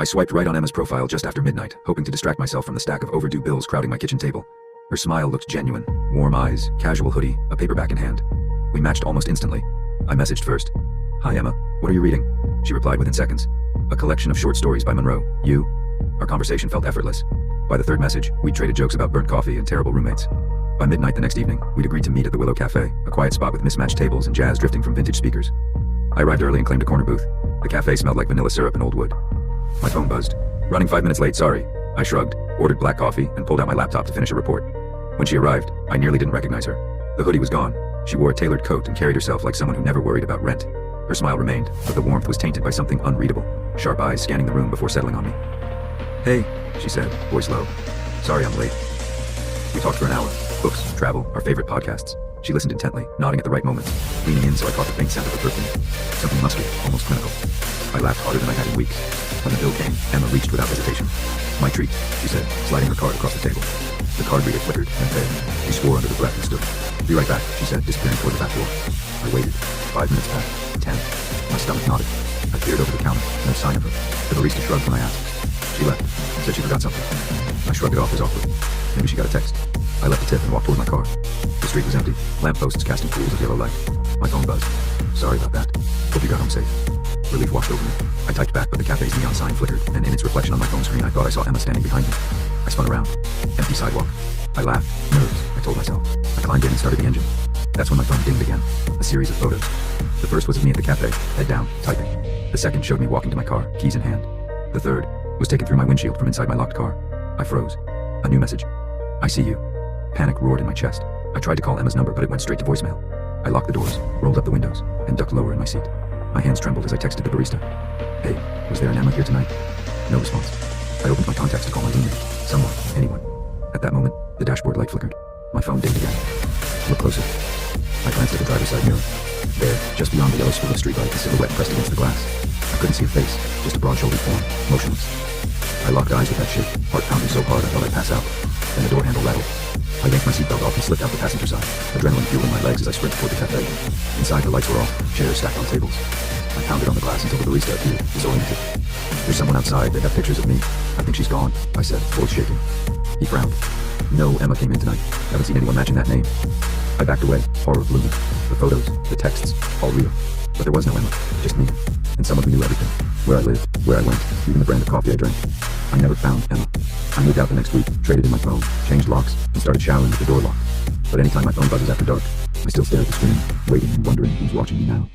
I swiped right on Emma's profile just after midnight, hoping to distract myself from the stack of overdue bills crowding my kitchen table. Her smile looked genuine. Warm eyes, casual hoodie, a paperback in hand. We matched almost instantly. I messaged first. "Hi Emma, what are you reading?" She replied within seconds. "A collection of short stories by Monroe. You?" Our conversation felt effortless. By the third message, we'd traded jokes about burnt coffee and terrible roommates. By midnight the next evening, we'd agreed to meet at the Willow Cafe, a quiet spot with mismatched tables and jazz drifting from vintage speakers. I arrived early and claimed a corner booth. The cafe smelled like vanilla syrup and old wood. My phone buzzed. "Running 5 minutes late, sorry." I shrugged, ordered black coffee, and pulled out my laptop to finish a report. When she arrived, I nearly didn't recognize her. The hoodie was gone. She wore a tailored coat and carried herself like someone who never worried about rent. Her smile remained, but the warmth was tainted by something unreadable. Sharp eyes scanning the room before settling on me. "Hey," she said, voice low. "Sorry I'm late." We talked for an hour. Books, travel, our favorite podcasts. She listened intently, nodding at the right moments, leaning in so I caught the faint scent of her perfume. Something musky, almost clinical. I laughed harder than I had in weeks. When the bill came, Emma reached without hesitation. "My treat," she said, sliding her card across the table. The card reader flickered and faded. She swore under the breath and stood. "Be right back," she said, disappearing toward the back door. I waited. 5 minutes passed. 10. My stomach nodded. I peered over the counter. No sign of her. The barista shrugged when I asked. She left. Said she forgot something. I shrugged it off as awkward. Maybe she got a text. I left the tip and walked toward my car. The street was empty. Lampposts casting pools of yellow light. My phone buzzed. "Sorry about that. Hope you got home safe." Relief washed over me. I typed back, but the cafe's neon sign flickered, and in its reflection on my phone screen I thought I saw Emma standing behind me. I spun around. Empty sidewalk. I laughed. "Nerves," I told myself. I climbed in and started the engine. That's when my phone dinged again. A series of photos. The first was of me at the cafe, head down, typing. The second showed me walking to my car, keys in hand. The third was taken through my windshield from inside my locked car. I froze. A new message. "I see you." Panic roared in my chest. I tried to call Emma's number, but it went straight to voicemail. I locked the doors, rolled up the windows, and ducked lower in my seat. My hands trembled as I texted the barista. "Hey, was there an Emma here tonight?" No response. I opened my contacts to call my roommate. Someone. Anyone. At that moment, the dashboard light flickered. My phone dinged again. "Look closer." I glanced at the driver's side mirror. There, just beyond the yellow spool of streetlight, a silhouette pressed against the glass. I couldn't see a face, just a broad-shouldered form, motionless. I locked eyes with that shape, heart pounding so hard I thought I'd pass out. Then the door handle rattled. I yanked my seatbelt off and slipped out the passenger side, adrenaline fueling my legs as I sprinted toward the cafe. Inside, the lights were off, chairs stacked on tables. I pounded on the glass until the barista appeared, disoriented. "There's someone outside. They have pictures of me. I think she's gone," I said, voice shaking. He frowned. "No, Emma came in tonight. Haven't seen anyone matching that name." I backed away, horror looming. The photos, the texts, all real. But there was no Emma, just me. And someone who knew everything. Where I lived, where I went, even the brand of coffee I drank. I never found Emma. I moved out the next week, traded in my phone, changed locks, and started showering with the door locked. But anytime my phone buzzes after dark, I still stare at the screen, waiting and wondering who's watching me now.